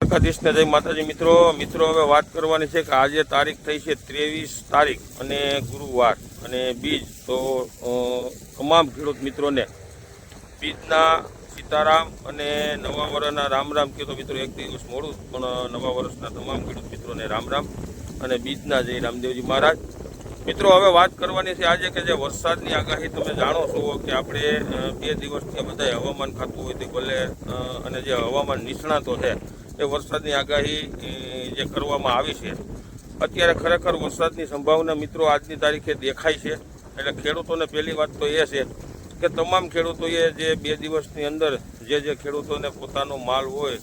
દ્વારકાધીશને જય માતાજી મિત્રો હવે વાત કરવાની છે કે આજે તારીખ થઈ છે 23 તારીખ અને ગુરુવાર અને બીજ તો તમામ ખેડૂત મિત્રોને બીજના સીતારામ અને નવા વર્ષના રામ રામ કહેતો મિત્રો એક દિવસ મોડું પણ નવા વર્ષના તમામ ખેડૂત મિત્રોને રામ રામ અને બીજના જય રામદેવજી મહારાજ। મિત્રો હવે વાત કરવાની છે આજે કે જે વરસાદની આગાહી તમે જાણો છો કે આપણે 2 દિવસથી બધા હવામાન ખાતું હોય તે ભલે અને જે હવામાન નિષ્ણાતો છે એ વરસાદની આગાહી જે કરવામાં આવી છે અત્યારે ખરેખર વરસાદની સંભાવના મિત્રો આજની તારીખે દેખાય છે। એટલે ખેડૂતોને પહેલી વાત તો એ છે કે તમામ ખેડૂતોએ જે 2 દિવસની અંદર જે ખેડૂતોને પોતાનો માલ હોય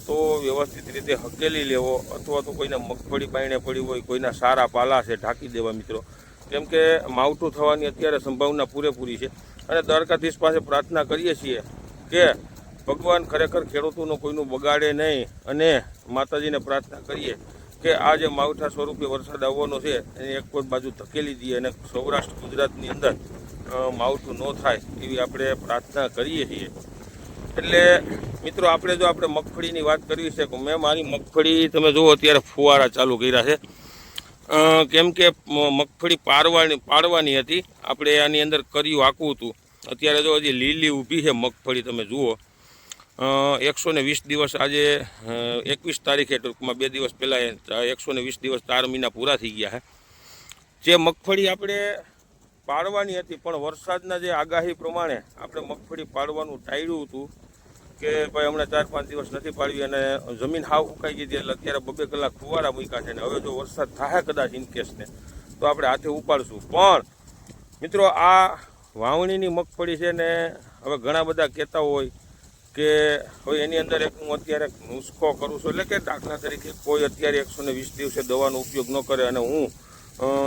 તો વ્યવસ્થિત રીતે હકેલી લેવો અથવા તો કોઈને મગફળી બાયણે પડી હોય કોઈના સારા પાલા છે ઢાંકી દેવા મિત્રો, કેમ કે માવઠું થવાની અત્યારે સંભાવના પૂરેપૂરી છે। અને દ્વારકાધીશ પાસે પ્રાર્થના કરીએ છીએ કે ભગવાન ખરેખર ખેડૂતોનું કોઈનું બગાડે નહીં અને માતાજીને પ્રાર્થના કરીએ કે આ જે માવઠા સ્વરૂપે વરસાદ આવવાનો છે એની એક બાજુ ધકેલી દઈએ અને સૌરાષ્ટ્ર ગુજરાતની અંદર માવઠું ન થાય એવી આપણે પ્રાર્થના કરીએ છીએ। એટલે મિત્રો આપણે મગફળીની વાત કરવી છે કે મેં મારી મગફળી તમે જુઓ અત્યારે ફુવારા ચાલુ કર્યા છે, કેમ કે મગફળી પાડવાની હતી આપણે આની અંદર કર્યું આખું હતું। અત્યારે જો હજી લીલી ઊભી છે મગફળી તમે જુઓ 120 દિવસ આજે 21 તારીખે ટૂંકમાં 2 દિવસ પહેલાં 120 દિવસ 4 મહિના પૂરા થઈ ગયા છે। જે મગફળી આપણે પાડવાની હતી પણ વરસાદના જે આગાહી પ્રમાણે આપણે મગફળી પાડવાનું ટાળ્યું હતું કે ભાઈ હમણાં 4-5 દિવસ નથી પાડવી અને જમીન હાવ સુકાઈ ગઈ હતી એટલે અત્યારે 2 કલાક ફુવારા મૂક્યા છે ને હવે જો વરસાદ થાય કદાચ ઇનકેસને તો આપણે હાથે ઉપાડશું। પણ મિત્રો આ વાવણીની મગફળી છે ને હવે ઘણા બધા કહેતા હોય કે હવે એની અંદર એક હું અત્યારે નુસ્ખો કરું છું, એટલે કે દાખલા તરીકે કોઈ અત્યારે 120 દિવસે દવાનો ઉપયોગ ન કરે અને હું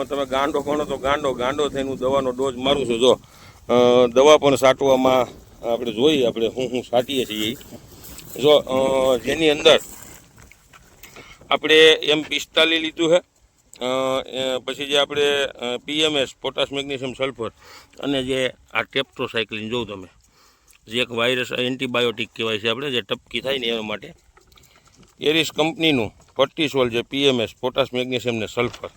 તમે ગાંડો ગણો તો ગાંડો થઈને હું દવાનો ડોઝ મારું છું। જો દવા પણ છાંટવામાં આપણે જોઈએ આપણે હું છાંટીએ છીએ જો જેની અંદર આપણે M45 લીધું છે, પછી જે આપણે PMS પોટાશ મેગ્નેશિયમ સલ્ફર અને જે આ ટેપ્ટ્રોસાયક્લિન જોઉં તમે જે એક વાયરસ એન્ટીબાયોટિક કહેવાય છે આપણે જે ટપકી થાય ને એના માટે એરિસ કંપનીનું ફર્ટિસોલ જે PMS પોટાશ મેગ્નેશિયમ ને સલ્ફર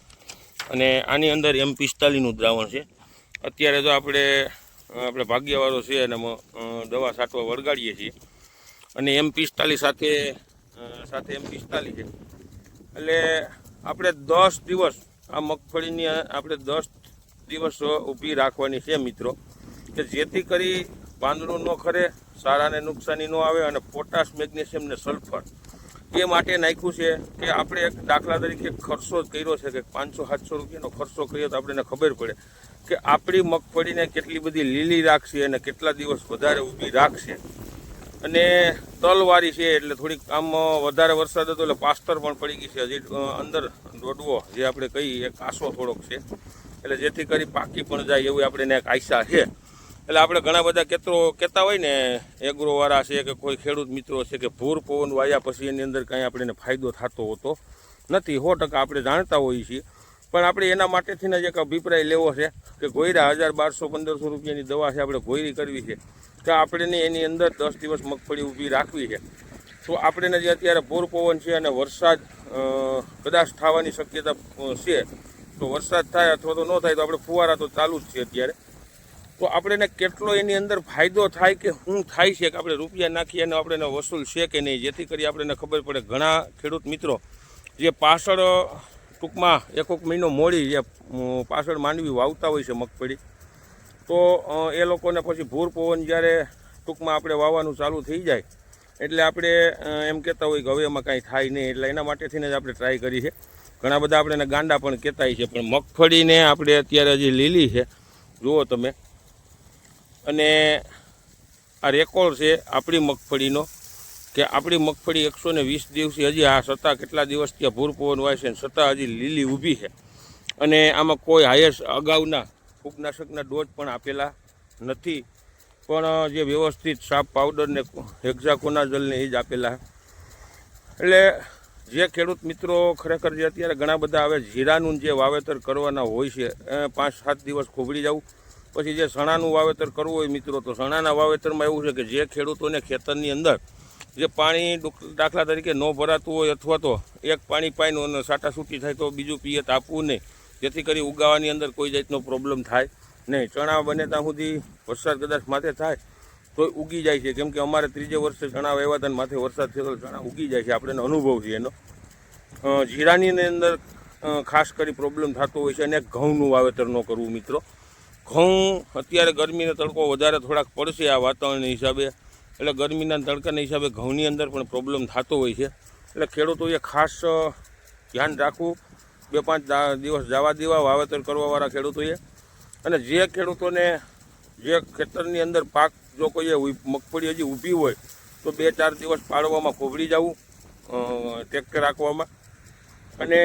અને આની અંદર M45નું દ્રાવણ છે। અત્યારે જો આપણે ભાગ્યવાળો છે અને દવા છાંટવા વળગાડીએ છીએ અને M45 સાથે M45 છે એટલે આપણે 10 દિવસ આ મગફળીની આપણે 10 દિવસ ઊભી રાખવાની છે મિત્રો, કે જેથી કરી પાંદડું ન ખરે, સારાને નુકસાની ન આવે અને પોટાશ મેગ્નેશિયમ ને સલ્ફર એ માટે નાખ્યું છે કે આપણે એક દાખલા તરીકે ખર્ચો જ કર્યો છે કે 500-700 રૂપિયાનો ખર્ચો કરીએ તો આપણને ખબર પડે કે આપણી મગફળીને કેટલી બધી લીલી રાખશે અને કેટલા દિવસ વધારે ઊભી રાખશે। અને તલવારી છે એટલે થોડીક આમ વધારે વરસાદ હતો એટલે પાસ્તર પણ પડી ગઈ છે, હજી અંદર દોડવો જે આપણે કહીએ એ કાસો થોડોક છે એટલે જેથી કરી પાકી પણ જાય એવી આપણે એક આશા છે। એટલે આપણે ઘણા બધા કહેતા હોય ને એગ્રોવાળા છે કે કોઈ ખેડૂત મિત્રો છે કે ભૂર પવન વાયા પછી એની અંદર કાંઈ આપણને ફાયદો થતો હોતો નથી, 100% આપણે જાણતા હોઈએ છીએ। પણ આપણે એના માટેથી જ એક અભિપ્રાય લેવો છે કે ગોયરા 1000-1200-1500 રૂપિયાની દવા છે આપણે ગોયરી કરવી છે કે આપણે એની અંદર 10 દિવસ મગફળી ઊભી રાખવી છે તો આપણે જે અત્યારે ભૂર પવન છે અને વરસાદ કદાચ થવાની શક્યતા છે તો વરસાદ થાય અથવા તો ન થાય તો આપણે ફુવારા તો ચાલુ જ છે અત્યારે, તો આપણે કેટલો એની અંદર ફાયદો થાય કે શું થાય છે કે આપણે રૂપિયા નાખીએ અને આપણે વસૂલ છે કે નહીં, જેથી કરી આપણને ખબર પડે। ઘણા ખેડૂત મિત્રો જે પાછળ ટૂંકમાં 1 મહિનો મોડી જે પાછળ માંડવી વાવતા હોય છે મગફળી તો એ લોકોને પછી ભૂર પવન જ્યારે ટૂંકમાં આપણે વાવવાનું ચાલુ થઈ જાય એટલે આપણે એમ કહેતા હોય કે હવે એમાં કાંઈ થાય નહીં, એટલે એના માટેથી જ આપણે ટ્રાય કરી છે। ઘણા બધા આપણે ગાંડા પણ કહેતા છે પણ મગફળીને આપણે અત્યારે હજી લીલી છે જુઓ તમે, અને આ રેકોર્ડ છે આપણી મગફળીનો કે આપણી મગફળી 120 દિવસે હજી આ છતાં કેટલા દિવસ ત્યાં ભૂર પવન વાય છે છતાં હજી લીલી ઊભી છે અને આમાં કોઈ હાયસ અગાઉના ફૂગનાશકના ડોઝ પણ આપેલા નથી, પણ જે વ્યવસ્થિત સાપ પાવડરને હેક્ઝાકોનાઝોલને એ જ આપેલા। એટલે જે ખેડૂત મિત્રો ખરેખર જે અત્યારે ઘણા બધા હવે જીરાનું જે વાવેતર કરવાના હોય છે 5-7 દિવસ ખોબડી જવું પછી જે ચણાનું વાવેતર કરવું હોય મિત્રો તો ચણાના વાવેતરમાં એવું છે કે જે ખેડૂતોને ખેતરની અંદર જે પાણી દાખલા તરીકે ન ભરાતું હોય અથવા તો એક પાણી પાઈને અને છાટાછૂટી થાય તો બીજું પિયત આપવું નહીં, જેથી કરી ઉગાવાની અંદર કોઈ જાતનો પ્રોબ્લેમ થાય નહીં. ચણા બને ત્યાં સુધી વરસાદ કદાચ માથે થાય તો ઉગી જાય છે, કેમ કે અમારે ત્રીજે વર્ષે ચણા વાવ્યા હતા માથે વરસાદ થયો તો ચણા ઉગી જાય છે, આપણે અનુભવ છે એનો. જીરાની અંદર ખાસ કરી પ્રોબ્લેમ થતો હોય છે, અને ઘઉંનું વાવેતર ન કરવું મિત્રો. ઘઉં અત્યારે ગરમીનો તડકો વધારે થોડાક પડશે આ વાતાવરણના હિસાબે, એટલે ગરમીના તડકાના હિસાબે ઘઉંની અંદર પણ પ્રોબ્લેમ થતો હોય છે. એટલે ખેડૂતોએ ખાસ ધ્યાન રાખવું, 2-5 દિવસ જવા દેવા વાવેતર કરવાવાળા ખેડૂતોએ. અને જે ખેડૂતોને જે ખેતરની અંદર પાક જો કોઈએ મગફળી હજી ઊભી હોય તો 2-4 દિવસ પાડવામાં ખોભળી જવું, ટ્રેક્ટર રાખવામાં. અને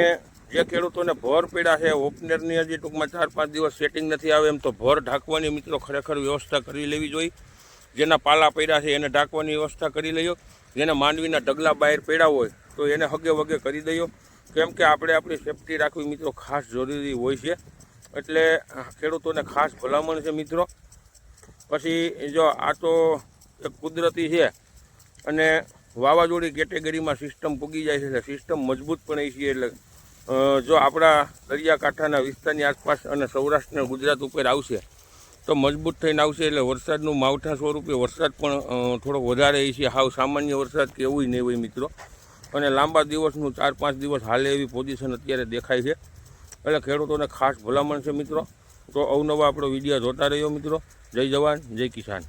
જે ખેડૂતોને ભર પડ્યા છે, ઓપનરની હજી ટૂંકમાં 4-5 દિવસ સેટિંગ નથી આવે એમ, તો ભર ઢાંકવાની મિત્રો ખરેખર વ્યવસ્થા કરી લેવી જોઈએ. જેના પાલા પડ્યા છે એને ઢાંકવાની વ્યવસ્થા કરી લઈએ. જેને માંડવીના ઢગલા બહાર પડ્યા હોય તો એને હગે વગે કરી દઈએ, કેમ કે આપણે આપણી સેફટી રાખવી મિત્રો ખાસ જરૂરી હોય છે. એટલે ખેડૂતોને ખાસ ભલામણ છે મિત્રો. પછી જો આ તો એક કુદરતી છે અને વાવાઝોડી કેટેગરીમાં સિસ્ટમ પૂગી જાય છે, એટલે સિસ્ટમ મજબૂત પણ છે. એટલે જો આપણા દરિયાકાંઠાના વિસ્તારની આસપાસ અને સૌરાષ્ટ્ર ગુજરાત ઉપર આવશે તો મજબૂત થઈને આવશે. એટલે વરસાદનું માવઠા સ્વરૂપે વરસાદ પણ થોડોક વધારે છે, હાવ સામાન્ય વરસાદ કે એવું નહીં હોય મિત્રો. અને લાંબા દિવસનું 4-5 દિવસ હાલે એવી પોઝિશન અત્યારે દેખાય છે. એટલે ખેડૂતોને ખાસ ભલામણ છે મિત્રો. તો અવનવા આપણો વિડીયો જોતા રહ્યો મિત્રો. જય જવાન, જય કિસાન.